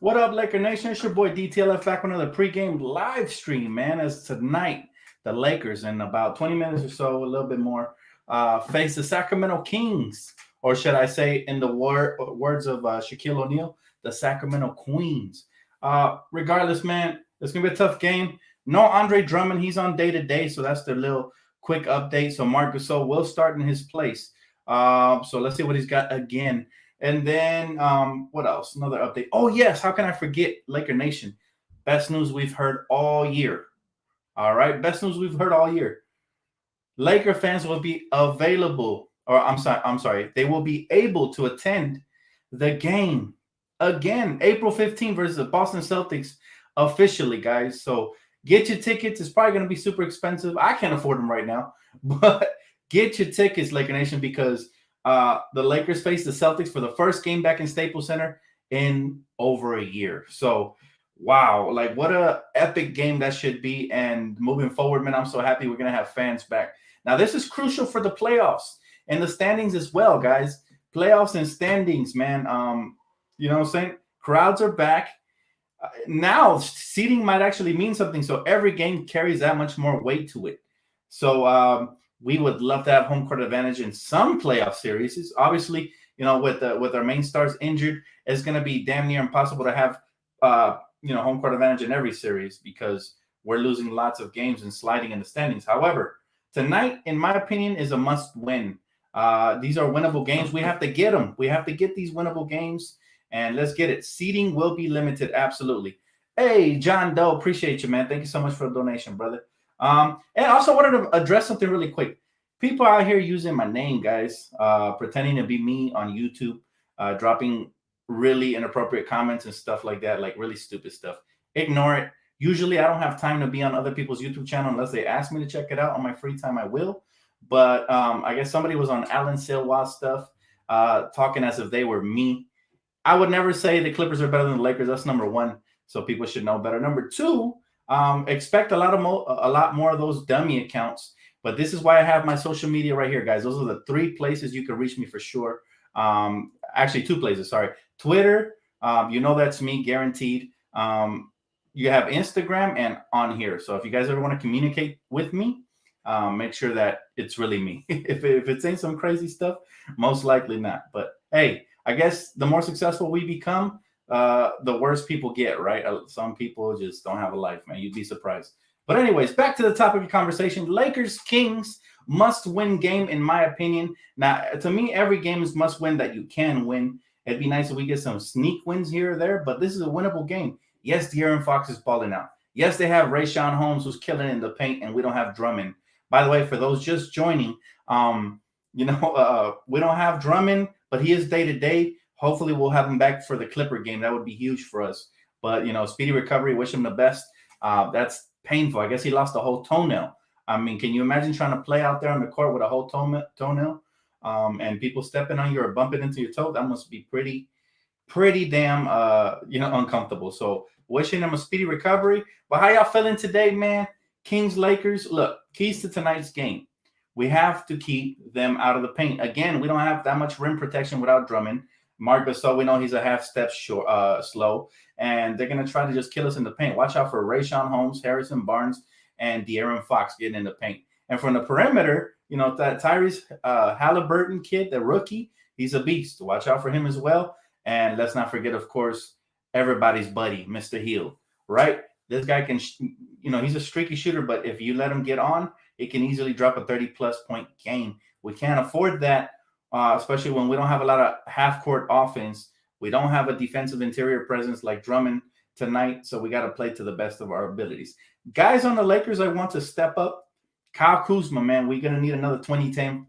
What up, Laker Nation? It's your boy DTLF back with another pregame live stream, man. As tonight, the Lakers, in about 20 minutes or so, a little bit more, face the Sacramento Kings, or should I say, in the words of Shaquille O'Neal, the Sacramento Queens. Regardless, man, it's going to be a tough game. No Andre Drummond. He's on day-to-day, so that's the little quick update. So Marc Gasol will start in his place. So let's see what he's got again. And then what else? Another update. Oh, yes. How can I forget Laker Nation? Best news we've heard all year. All right. Best news we've heard all year. Laker fans will be available, or I'm sorry. They will be able to attend the game again, April 15th versus the Boston Celtics officially, guys. So get your tickets. It's probably going to be super expensive. I can't afford them right now, but get your tickets, Laker Nation, because the Lakers face the Celtics for the first game back in Staples Center in over a year. So, wow, like what a epic game that should be. And moving forward, man, I'm so happy we're going to have fans back. Now, this is crucial for the playoffs and the standings as well, guys. Playoffs and standings, man. You know what I'm saying? Crowds are back. Now, seeding might actually mean something. So every game carries that much more weight to it. So, we would love to have home court advantage in some playoff series. Obviously, you know, with our main stars injured, it's going to be damn near impossible to have, home court advantage in every series because we're losing lots of games and sliding in the standings. However, tonight, in my opinion, is a must win. These are winnable games. We have to get them. We have to get these winnable games, and let's get it. Seeding will be limited. Absolutely. Hey, John Doe, appreciate you, man. Thank you so much for the donation, brother. And also wanted to address something really quick. People out here using my name, guys, pretending to be me on YouTube, dropping really inappropriate comments and stuff like that, like really stupid stuff. Ignore it. Usually I don't have time to be on other people's YouTube channel unless they ask me to check it out on my free time, I will. But I guess somebody was on Alan Silwa stuff, talking as if they were me. I would never say the Clippers are better than the Lakers. That's number one. So people should know better. Number two, expect a lot more of those dummy accounts. But this is why I have my social media right here, guys. Those are the 3 places you can reach me for sure. Actually, 2 places. Sorry, Twitter. You know that's me, guaranteed. You have Instagram and on here. So if you guys ever want to communicate with me, make sure that it's really me. if it's ain't some crazy stuff, most likely not. But hey, I guess the more successful we become, the worse people get, right? Some people just don't have a life, man. You'd be surprised. But anyways, back to the topic of conversation. Lakers Kings must-win game, in my opinion. Now, to me, every game is must-win that you can win. It'd be nice if we get some sneak wins here or there, but this is a winnable game. Yes, De'Aaron Fox is balling out. Yes, they have Rayshawn Holmes, who's killing in the paint, and we don't have Drummond. By the way, for those just joining, we don't have Drummond, but he is day-to-day. Hopefully, we'll have him back for the Clipper game. That would be huge for us. But, speedy recovery. Wish him the best. That's painful. I guess he lost a whole toenail. I mean, can you imagine trying to play out there on the court with a whole toenail and people stepping on you or bumping into your toe? That must be pretty damn, uncomfortable. So wishing him a speedy recovery. But how y'all feeling today, man? Kings, Lakers. Look, keys to tonight's game. We have to keep them out of the paint. Again, we don't have that much rim protection without Drummond. Marc Gasol, we know he's a half step slow, and they're going to try to just kill us in the paint. Watch out for Rayshawn Holmes, Harrison Barnes, and De'Aaron Fox getting in the paint. And from the perimeter, that Tyrese Halliburton kid, the rookie, he's a beast. Watch out for him as well. And let's not forget, of course, everybody's buddy, Mr. Hield, right? This guy can, he's a streaky shooter, but if you let him get on, he can easily drop a 30-plus point game. We can't afford that. Especially when we don't have a lot of half-court offense. We don't have a defensive interior presence like Drummond tonight, so we got to play to the best of our abilities. Guys on the Lakers, I want to step up. Kyle Kuzma, man, we're going to need another 20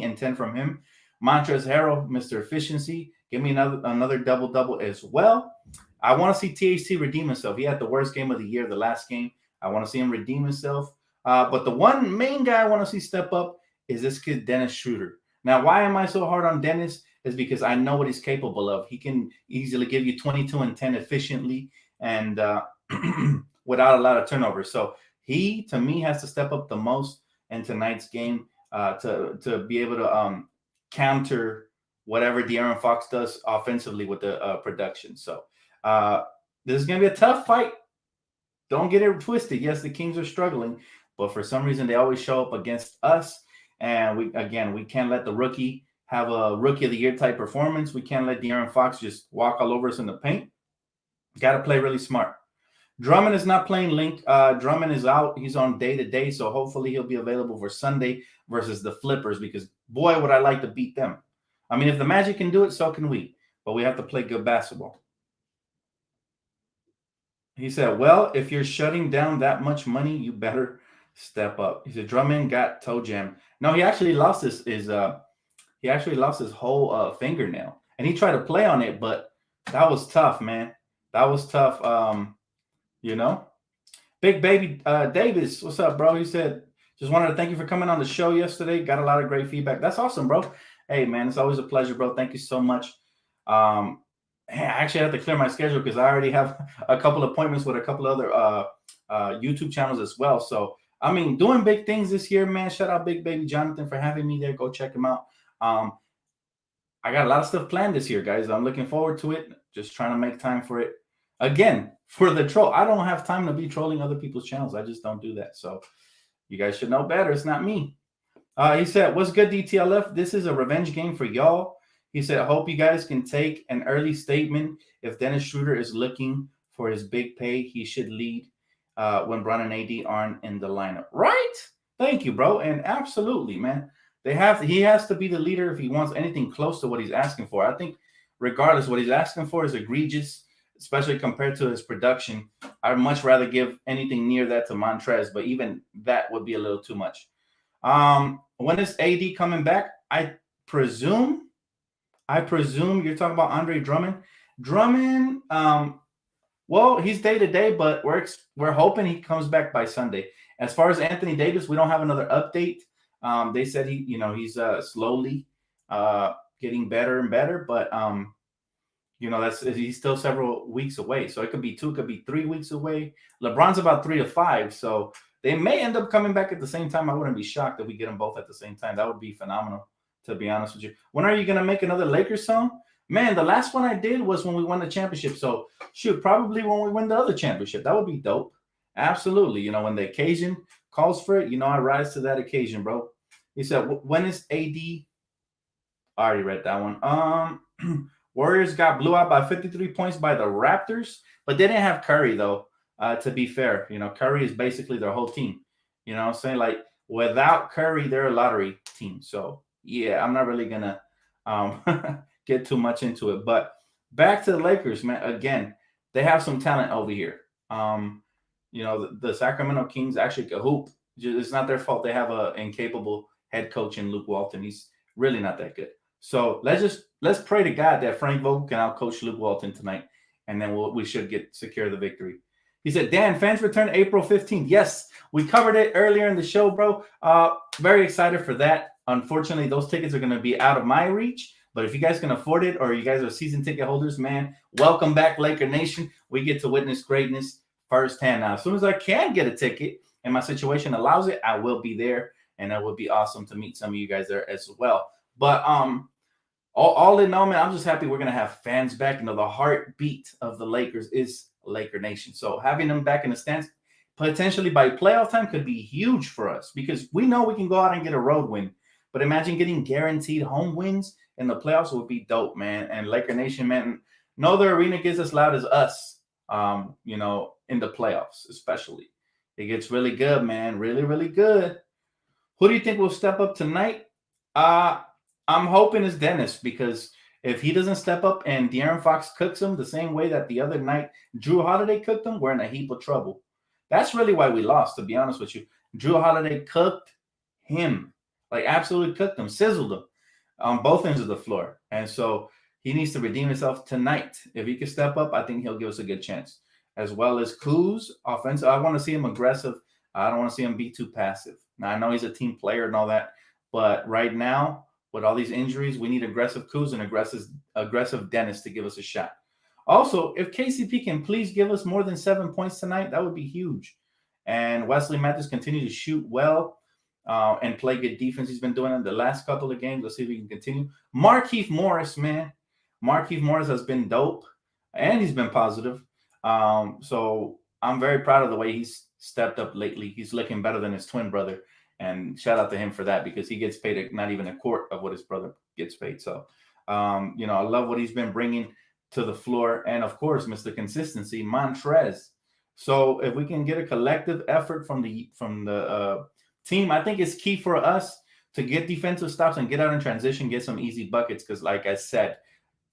and 10 from him. Montrezl Harrell, Mr. Efficiency, give me another double-double as well. I want to see THT redeem himself. He had the worst game of the year, the last game. I want to see him redeem himself. But the one main guy I want to see step up is this kid, Dennis Schroeder. Now, why am I so hard on Dennis? Is because I know what he's capable of. He can easily give you 22 and 10 efficiently and without a lot of turnovers. So he, to me, has to step up the most in tonight's game to be able to counter whatever De'Aaron Fox does offensively with the production. So This is going to be a tough fight. Don't get it twisted. Yes, the Kings are struggling, but for some reason they always show up against us. And we can't let the rookie have a rookie of the year type performance. We can't let De'Aaron Fox just walk all over us in the paint. Got to play really smart. Drummond is not playing link. Drummond is out. He's on day-to-day, so hopefully he'll be available for Sunday versus the Flippers because, boy, would I like to beat them. I mean, if the Magic can do it, so can we. But we have to play good basketball. He said, well, if you're shutting down that much money, you better step up. He said, Drummond got toe jam. No, he actually lost his whole fingernail. And he tried to play on it, but that was tough, man. That was tough. Big Baby Davis, what's up, bro? He said, just wanted to thank you for coming on the show yesterday. Got a lot of great feedback. That's awesome, bro. Hey, man, it's always a pleasure, bro. Thank you so much. I actually have to clear my schedule because I already have a couple appointments with a couple other YouTube channels as well. So, I mean, doing big things this year, man. Shout out Big Baby Jonathan for having me there. Go check him out. I got a lot of stuff planned this year, guys. I'm looking forward to it. Just trying to make time for it. Again, for the troll, I don't have time to be trolling other people's channels. I just don't do that. So you guys should know better. It's not me. He said, what's good, DTLF? This is a revenge game for y'all. He said, I hope you guys can take an early statement. If Dennis Schroeder is looking for his big pay, he should lead when Bron and AD aren't in the lineup. Right? Thank you, bro. And absolutely, man. He has to be the leader if he wants anything close to what he's asking for. I think regardless, what he's asking for is egregious, especially compared to his production. I'd much rather give anything near that to Montrez, but even that would be a little too much. When is AD coming back? I presume you're talking about Andre Drummond. Drummond, well, he's day-to-day, but we're hoping he comes back by Sunday. As far as Anthony Davis, we don't have another update. They said he's slowly getting better and better, but he's still several weeks away. So it could be 2, it could be 3 weeks away. LeBron's about 3 to 5, so they may end up coming back at the same time. I wouldn't be shocked if we get them both at the same time. That would be phenomenal, to be honest with you. When are you gonna make another Lakers song? Man, the last one I did was when we won the championship. So shoot, probably when we win the other championship. That would be dope. Absolutely. When the occasion calls for it, I rise to that occasion, bro. He said, when is AD? I already read that one. Warriors got blew out by 53 points by the Raptors, but they didn't have Curry, though, to be fair. Curry is basically their whole team. You know what I'm saying? Like, without Curry, they're a lottery team. So, yeah, I'm not really going to get too much into it. But back to the Lakers, man. Again, they have some talent over here. The Sacramento Kings actually can hoop. It's not their fault. They have an incapable head coach in Luke Walton. He's really not that good. So let's pray to God that Frank Vogel can outcoach Luke Walton tonight, and then we should secure the victory. He said, Dan, fans return April 15th. Yes, we covered it earlier in the show, bro. Very excited for that. Unfortunately, those tickets are going to be out of my reach. But if you guys can afford it, or you guys are season ticket holders, man, welcome back, Laker Nation. We get to witness greatness firsthand. Now, as soon as I can get a ticket and my situation allows it, I will be there, and it would be awesome to meet some of you guys there as well. But all in all, man, I'm just happy we're going to have fans back. The heartbeat of the Lakers is Laker Nation. So having them back in the stands, potentially by playoff time, could be huge for us because we know we can go out and get a road win. But imagine getting guaranteed home wins in the playoffs would be dope, man. And Laker Nation, man, no other arena gets as loud as us, in the playoffs, especially. It gets really good, man. Really, really good. Who do you think will step up tonight? I'm hoping it's Dennis, because if he doesn't step up and De'Aaron Fox cooks him the same way that the other night Drew Holiday cooked him, we're in a heap of trouble. That's really why we lost, to be honest with you. Drew Holiday cooked him, like absolutely cooked him, sizzled him on both ends of the floor. And so he needs to redeem himself tonight. If he can step up, I think he'll give us a good chance. As well as Kuz, offensive. I want to see him aggressive. I don't want to see him be too passive. Now, I know he's a team player and all that, but right now, with all these injuries, we need aggressive Kuz and aggressive Dennis to give us a shot. Also, if KCP can please give us more than 7 points tonight, that would be huge. And Wesley Matthews continue to shoot well and play good defense. He's been doing it in the last couple of games. Let's see if he can continue. Markieff Morris, man. Markieff Morris has been dope, and he's been positive. So I'm very proud of the way he's stepped up lately. He's looking better than his twin brother, and shout out to him for that because he gets paid not even a quart of what his brother gets paid. So, I love what he's been bringing to the floor, and of course, Mr. Consistency, Montrez. So if we can get a collective effort from the team, I think it's key for us to get defensive stops and get out in transition, get some easy buckets. Because, like I said,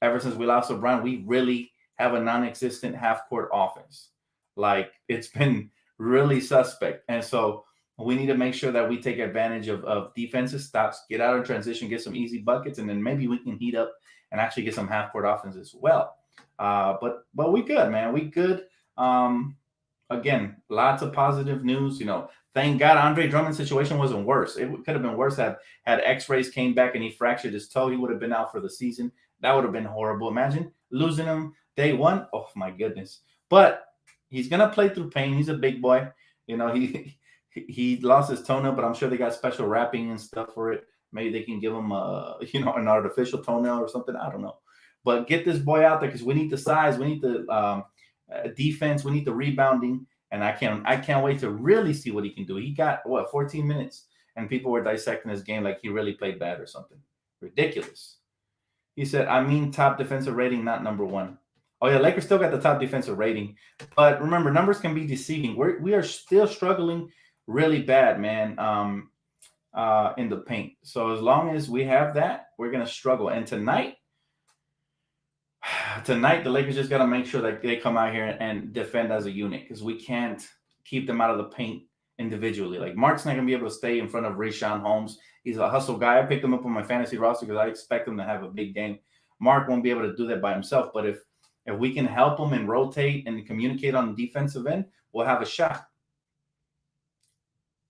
ever since we lost LeBron, we really have a non-existent half-court offense. Like, it's been really suspect. And so we need to make sure that we take advantage of defensive stops, get out in transition, get some easy buckets, and then maybe we can heat up and actually get some half-court offense as well. But we good, man. We good. Again, lots of positive news. Thank God Andre Drummond's situation wasn't worse. It could have been worse had X-rays came back and he fractured his toe. He would have been out for the season. That would have been horrible. Imagine losing him day one. Oh my goodness. But he's gonna play through pain. He's a big boy. He lost his toenail, but I'm sure they got special wrapping and stuff for it. Maybe they can give him an artificial toenail or something. I don't know. But get this boy out there because we need the size. We need the defense. We need the rebounding. And I can't wait to really see what he can do. He got 14 minutes, and people were dissecting his game like he really played bad or something. Ridiculous. He said, I mean top defensive rating, not number one. Oh yeah, Lakers still got the top defensive rating, but remember, numbers can be deceiving. We are still struggling really bad, man, in the paint. So as long as we have that, we're gonna struggle. And tonight, the Lakers just got to make sure that they come out here and defend as a unit because we can't keep them out of the paint individually. Like, Mark's not going to be able to stay in front of Richaun Holmes. He's a hustle guy. I picked him up on my fantasy roster because I expect him to have a big game. Mark won't be able to do that by himself, but if we can help him and rotate and communicate on the defensive end, we'll have a shot.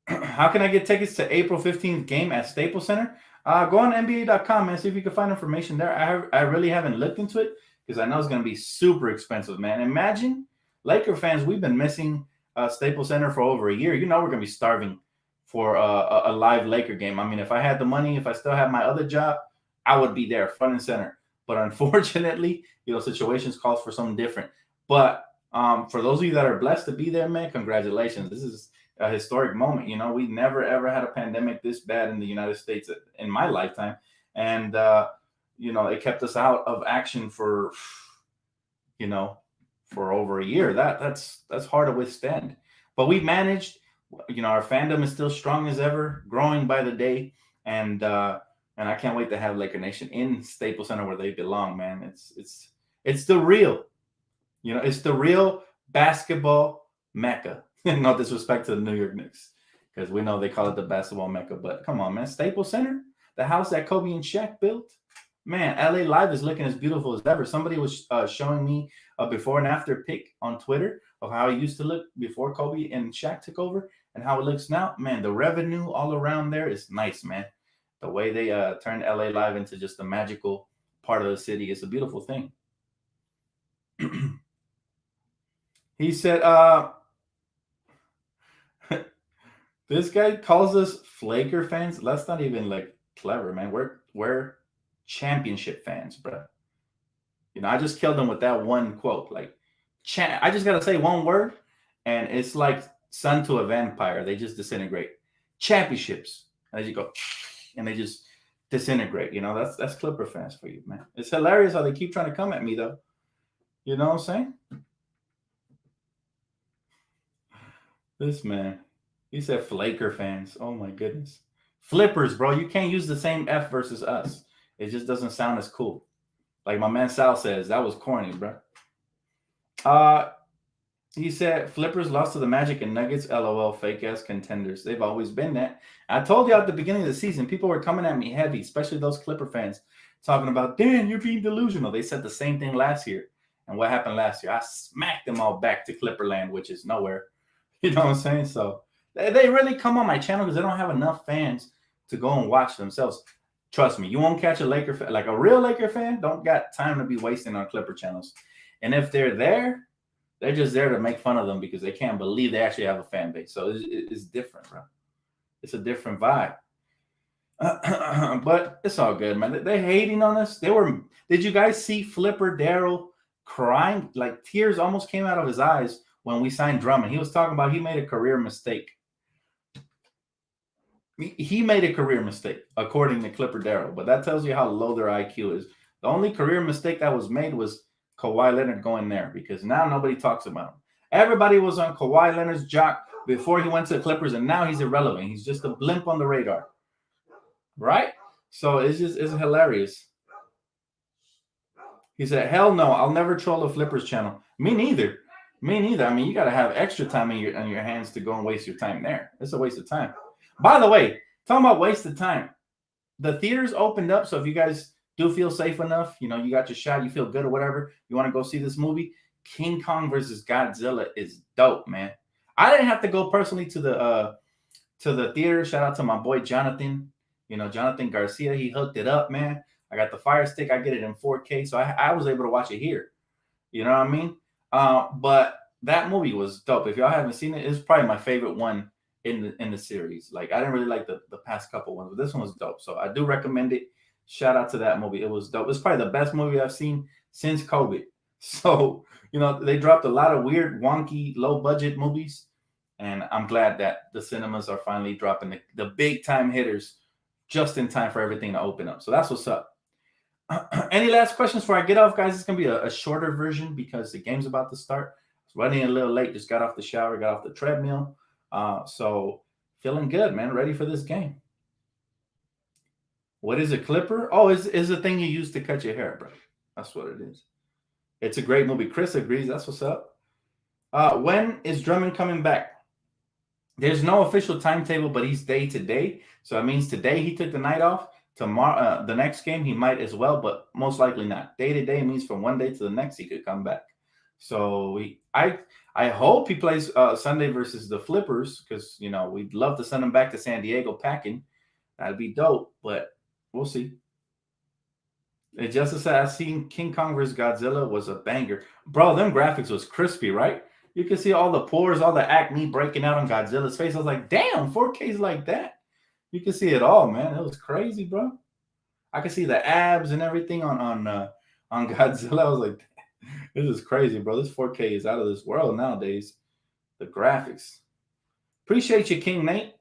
How can I get tickets to April 15th game at Staples Center? Go on NBA.com, man. See if you can find information there. I really haven't looked into it because I know it's going to be super expensive, man. Imagine, Laker fans, we've been missing Staples Center for over a year. We're going to be starving for a live Laker game. I mean, if I had the money, if I still had my other job, I would be there, front and center. But unfortunately, situations calls for something different. But for those of you that are blessed to be there, man, congratulations. This is a historic moment. We never, ever had a pandemic this bad in the United States in my lifetime. And, it kept us out of action for over a year. That's hard to withstand. But we managed. Our fandom is still strong as ever, growing by the day. And I can't wait to have Laker Nation in Staples Center where they belong, man. It's the real, it's the real basketball Mecca. No disrespect to the New York Knicks, because we know they call it the basketball Mecca. But come on, man. Staples Center, the house that Kobe and Shaq built. Man, LA Live is looking as beautiful as ever. Somebody was showing me a before and after pic on Twitter of how it used to look before Kobe and Shaq took over and how it looks now. Man, the revenue all around there is nice, man. The way they turned LA Live into just a magical part of the city is a beautiful thing. He said, this guy calls us Flaker fans. That's not even clever, man. We're championship fans, bro. I just killed him with that one quote. I just gotta say one word, and it's like sun to a vampire. They just disintegrate. Championships, and you go, and they just disintegrate. That's Clipper fans for you, man. It's hilarious how they keep trying to come at me, though. You know what I'm saying? This man, he said Flaker fans. Oh my goodness. Flippers, bro. You can't use the same F versus us. It just doesn't sound as cool. Like my man Sal says, that was corny, bro. He said, Flippers lost to the Magic and Nuggets. LOL, fake-ass contenders. They've always been that. I told you at the beginning of the season, people were coming at me heavy, especially those Clipper fans, talking about, Dan, you're being delusional. They said the same thing last year. And what happened last year? I smacked them all back to Clipperland, which is nowhere. You know what I'm saying? So they really come on my channel because they don't have enough fans to go and watch themselves. Trust me, you won't catch a Laker fan, like a real Laker fan, don't got time to be wasting on Clipper channels. And if they're there, they're just there to make fun of them because they can't believe they actually have a fan base. So it's different, bro. It's a different vibe. But it's all good, man. They're hating on us. Did you guys see Flipper Daryl crying, like tears almost came out of his eyes when we signed Drummond. He was talking about he made a career mistake. He made a career mistake, according to Clipper Darrell, but that tells you how low their IQ is. The only career mistake that was made was Kawhi Leonard going there, because now nobody talks about him. Everybody was on Kawhi Leonard's jock before he went to the Clippers, and now he's irrelevant. He's just a blimp on the radar, right? So it's hilarious. He said, "Hell no, I'll never troll a Flippers channel." Me neither. Me neither. I mean, you got to have extra time on your hands to go and waste your time there. It's a waste of time. By the way, talking about waste of time, the theaters opened up. So if you guys do feel safe enough, you got your shot, you feel good or whatever, you want to go see this movie, King Kong versus Godzilla is dope, man. I didn't have to go personally to the theater. Shout out to my boy Jonathan. Jonathan Garcia. He hooked it up, man. I got the Fire Stick. I get it in 4K, so I was able to watch it here. You know what I mean? But that movie was dope. If y'all haven't seen it, it's probably my favorite one in the series. Like, I didn't really like the past couple ones, but this one was dope. So I do recommend it. Shout out to that movie. It was dope. It's probably the best movie I've seen since COVID. So, they dropped a lot of weird, wonky, low budget movies. And I'm glad that the cinemas are finally dropping the big time hitters just in time for everything to open up. So that's what's up. Any last questions before I get off, guys? It's going to be a shorter version because the game's about to start. It's running a little late. Just got off the shower, got off the treadmill. So feeling good, man. Ready for this game. What is a clipper? Oh, is the thing you use to cut your hair, bro. That's what it is. It's a great movie. Chris agrees. That's what's up. When is Drummond coming back? There's no official timetable, but he's day to day. So it means today he took the night off. Tomorrow, the next game, he might as well, but most likely not. Day to day means from one day to the next he could come back. So I hope he plays Sunday versus the Flippers, because we'd love to send him back to San Diego packing. That'd be dope, but we'll see. It just said I seen King Kong vs. Godzilla was a banger, bro. Them graphics was crispy, right? You can see all the pores, all the acne breaking out on Godzilla's face. I was like, damn, 4K's like that. You can see it all, man. It was crazy, bro. I could see the abs and everything on Godzilla. I was like, this is crazy, bro. This 4K is out of this world nowadays. The graphics. Appreciate you, King Nate.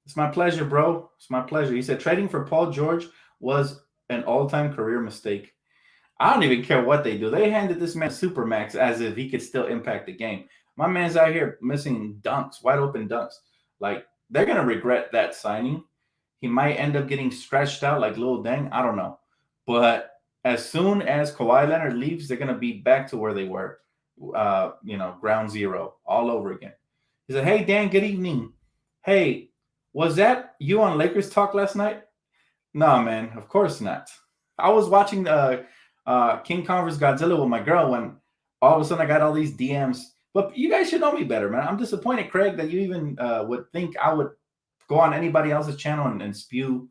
It's my pleasure, bro. It's my pleasure. He said trading for Paul George was an all-time career mistake. I don't even care what they do. They handed this man Supermax as if he could still impact the game. My man's out here missing dunks, wide open dunks. Like, they're going to regret that signing. He might end up getting stretched out like Lil Deng. I don't know. But as soon as Kawhi Leonard leaves, they're going to be back to where they were, ground zero all over again. He said, hey, Dan, good evening. Hey, was that you on Lakers Talk last night? No, man, of course not. I was watching King Kong vs. Godzilla with my girl when all of a sudden I got all these DMs. But you guys should know me better, man. I'm disappointed, Craig, that you even would think I would go on anybody else's channel and spew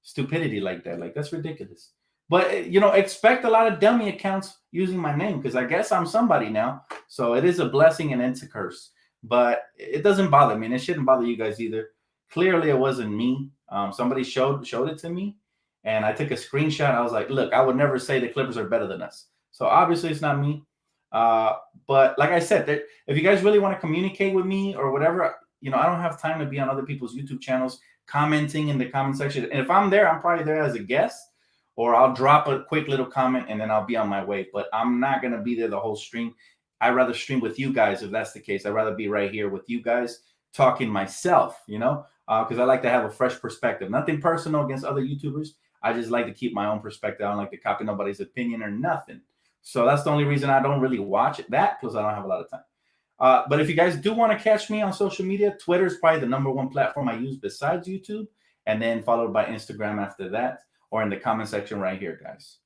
stupidity like that. Like, that's ridiculous. But, expect a lot of dummy accounts using my name, because I guess I'm somebody now. So it is a blessing and it's a curse. But it doesn't bother me, and it shouldn't bother you guys either. Clearly, it wasn't me. Somebody showed it to me, and I took a screenshot. I was like, look, I would never say the Clippers are better than us. So obviously it's not me. But like I said, if you guys really want to communicate with me or whatever, I don't have time to be on other people's YouTube channels commenting in the comment section. And if I'm there, I'm probably there as a guest, or I'll drop a quick little comment and then I'll be on my way. But I'm not going to be there the whole stream. I'd rather stream with you guys if that's the case. I'd rather be right here with you guys talking myself, because I like to have a fresh perspective. Nothing personal against other YouTubers. I just like to keep my own perspective. I don't like to copy nobody's opinion or nothing. So that's the only reason I don't really watch that, plus I don't have a lot of time. But if you guys do want to catch me on social media, Twitter is probably the #1 platform I use besides YouTube, and then followed by Instagram after that, or in the comment section right here, guys.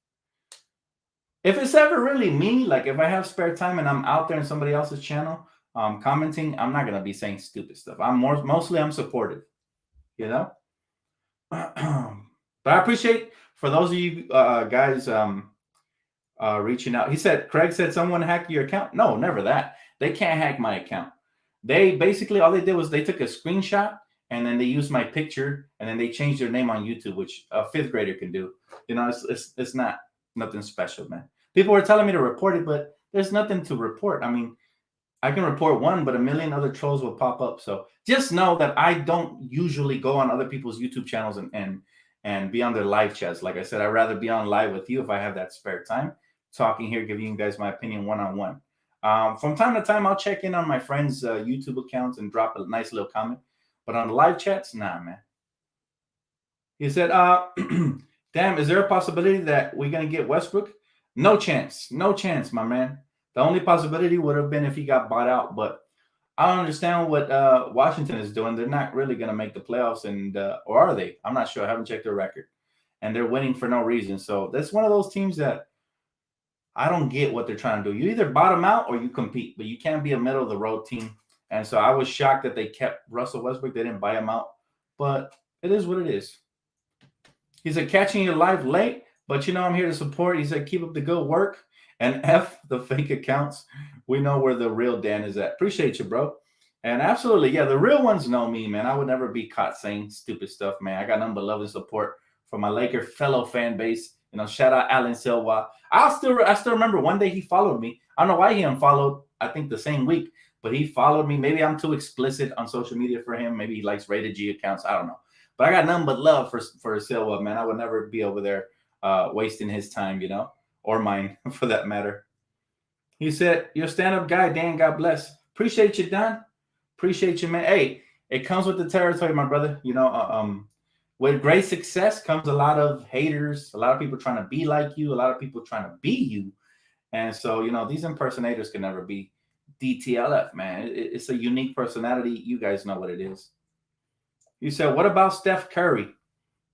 If it's ever really me, like if I have spare time and I'm out there in somebody else's channel commenting, I'm not going to be saying stupid stuff. Mostly I'm supportive, But I appreciate, for those of you guys reaching out. Craig said someone hacked your account. No, never that. They can't hack my account. They basically, all they did was they took a screenshot and then they used my picture and then they changed their name on YouTube, which a 5th grader can do. It's not nothing special, man. People were telling me to report it, but there's nothing to report. I mean, I can report one, but a million other trolls will pop up. So just know that I don't usually go on other people's YouTube channels and be on their live chats. Like I said, I'd rather be on live with you if I have that spare time, talking here, giving you guys my opinion one-on-one. From time to time, I'll check in on my friends' YouTube accounts and drop a nice little comment. But on the live chats, nah, man. He said, damn, is there a possibility that we're going to get Westbrook? No chance. No chance, my man. The only possibility would have been if he got bought out. But I don't understand what Washington is doing. They're not really going to make the playoffs, or are they? I'm not sure. I haven't checked their record. And they're winning for no reason. So that's one of those teams that I don't get what they're trying to do. You either bottom out or you compete, but you can't be a middle of the road team. And so I was shocked that they kept Russell Westbrook. They didn't buy him out. But it is what it is. He said, catching you live late, but I'm here to support. He said, keep up the good work and F the fake accounts. We know where the real Dan is at. Appreciate you, bro. And absolutely, yeah, the real ones know me, man. I would never be caught saying stupid stuff, man. I got nothing but love and support from my Laker fellow fan base. Shout out Alan Silva. I still remember one day he followed me. I don't know why he unfollowed, I think the same week, but he followed me. Maybe I'm too explicit on social media for him. Maybe he likes rated G accounts. I don't know. But I got nothing but love for Silva, man. I would never be over there wasting his time, or mine for that matter. He said, you're a stand-up guy, Dan. God bless. Appreciate you, Don. Appreciate you, man. Hey, it comes with the territory, my brother. With great success comes a lot of haters, a lot of people trying to be like you, a lot of people trying to be you. And so, these impersonators can never be DTLF, man. It's a unique personality. You guys know what it is. You said, what about Steph Curry?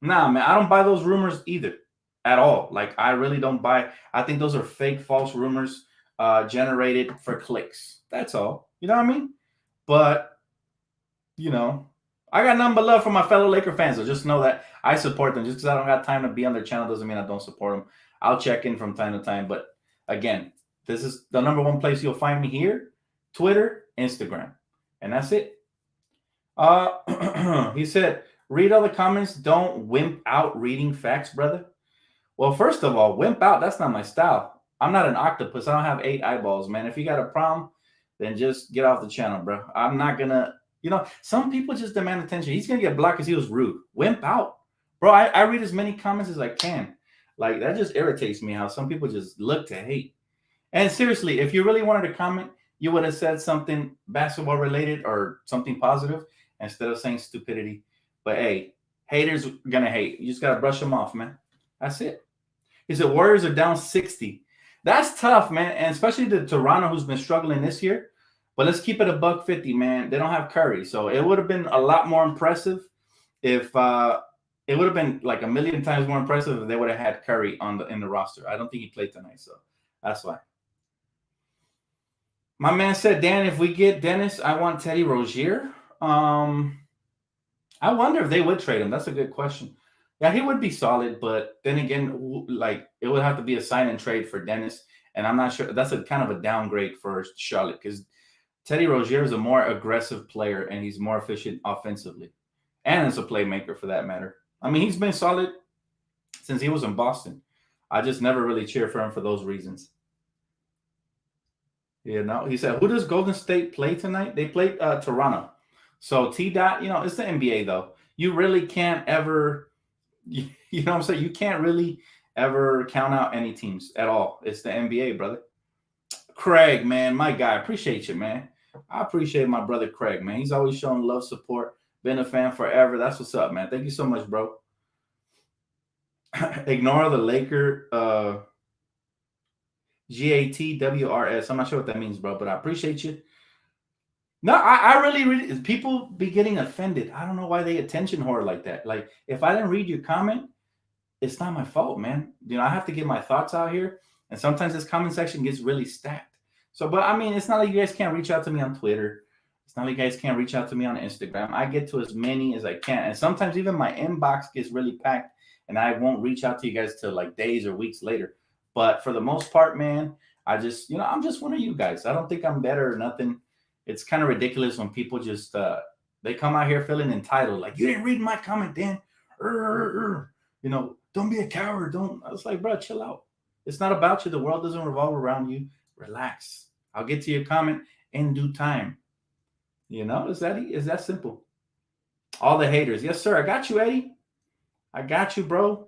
Nah, man, I don't buy those rumors either at all. Like, I really don't buy. I think those are fake, false rumors generated for clicks. That's all. You know what I mean? But, I got nothing but love for my fellow Laker fans. So just know that I support them. Just because I don't got time to be on their channel doesn't mean I don't support them. I'll check in from time to time. But, again, this is the number one place you'll find me here. Twitter, Instagram. And that's it. He said, read all the comments. Don't wimp out reading facts, brother. Well, first of all, wimp out, that's not my style. I'm not an octopus. I don't have 8 eyeballs, man. If you got a problem, then just get off the channel, bro. I'm not going to, some people just demand attention. He's going to get blocked because he was rude. Wimp out. Bro, I read as many comments as I can. Like, that just irritates me how some people just look to hate. And seriously, if you really wanted to comment, you would have said something basketball related or something positive instead of saying stupidity. But hey, haters are going to hate. You just got to brush them off, man. That's it. He said, Warriors are down 60. That's tough, man. And especially to Toronto, who's been struggling this year. But let's keep it $150, man. They don't have Curry. So it would have been a lot more impressive if it would have been like a million times more impressive if they would have had Curry in the roster. I don't think he played tonight. So that's why. My man said, Dan, if we get Dennis, I want Teddy Rozier. I wonder if they would trade him. That's a good question. Yeah, he would be solid, but then again, like it would have to be a sign and trade for Dennis, and I'm not sure. That's a kind of a downgrade for Charlotte because Teddy Rozier is a more aggressive player and he's more efficient offensively, and as a playmaker for that matter. I mean, he's been solid since he was in Boston. I just never really cheer for him for those reasons. He said, who does Golden State play tonight? They play Toronto. So T-Dot, it's the NBA though. You really can't ever, you know what I'm saying? You can't really ever count out any teams at all. It's the NBA, brother. Craig, man, my guy. Appreciate you, man. I appreciate my brother Craig, man. He's always showing love, support. Been a fan forever. That's what's up, man. Thank you so much, bro. Ignore the Laker GATWRS. I'm not sure what that means, bro, but I appreciate you. No, I really, people be getting offended. I don't know why they attention whore like that. Like, if I didn't read your comment, it's not my fault, man. I have to get my thoughts out here. And sometimes this comment section gets really stacked. So, but I mean, it's not like you guys can't reach out to me on Twitter. It's not like you guys can't reach out to me on Instagram. I get to as many as I can. And sometimes even my inbox gets really packed and I won't reach out to you guys till like days or weeks later. But for the most part, man, I just, I'm just one of you guys. I don't think I'm better or nothing. It's kind of ridiculous when people just, they come out here feeling entitled. Like, you didn't read my comment, Dan. Don't be a coward. I was like, bro, chill out. It's not about you. The world doesn't revolve around you. Relax. I'll get to your comment in due time. You know, is that simple? All the haters. Yes, sir. I got you, Eddie. I got you, bro.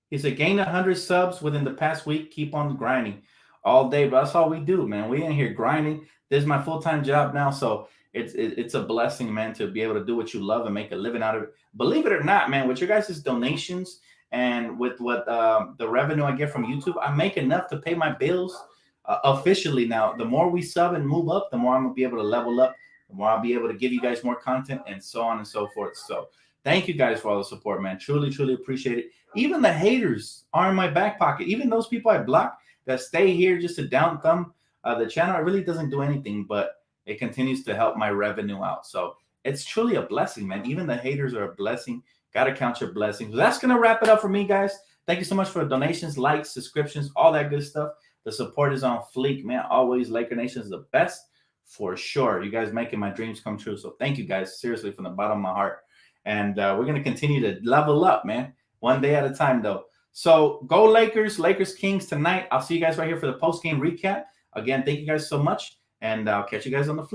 He said, gain 100 subs within the past week. Keep on grinding all day, but that's all we do, man. We in here grinding. This is my full-time job now, so it's a blessing, man, to be able to do what you love and make a living out of it. Believe it or not, man, with your guys' donations and with what the revenue I get from YouTube, I make enough to pay my bills officially now. The more we sub and move up, the more I'm gonna be able to level up. The more I'll be able to give you guys more content and so on and so forth. So thank you guys for all the support, man. Truly, truly appreciate it. Even the haters are in my back pocket. Even those people I block that stay here just to down thumb the channel, it really doesn't do anything, but it continues to help my revenue out. So it's truly a blessing, man. Even the haters are a blessing. Got to count your blessings. So that's going to wrap it up for me, guys. Thank you so much for donations, likes, subscriptions, all that good stuff. The support is on fleek, man. Always, Laker Nation is the best for sure. You guys making my dreams come true. So thank you guys, seriously, from the bottom of my heart. And we're going to continue to level up, man. One day at a time, though. So go Lakers, Lakers Kings tonight. I'll see you guys right here for the post-game recap. Again, thank you guys so much. And I'll catch you guys on the flip.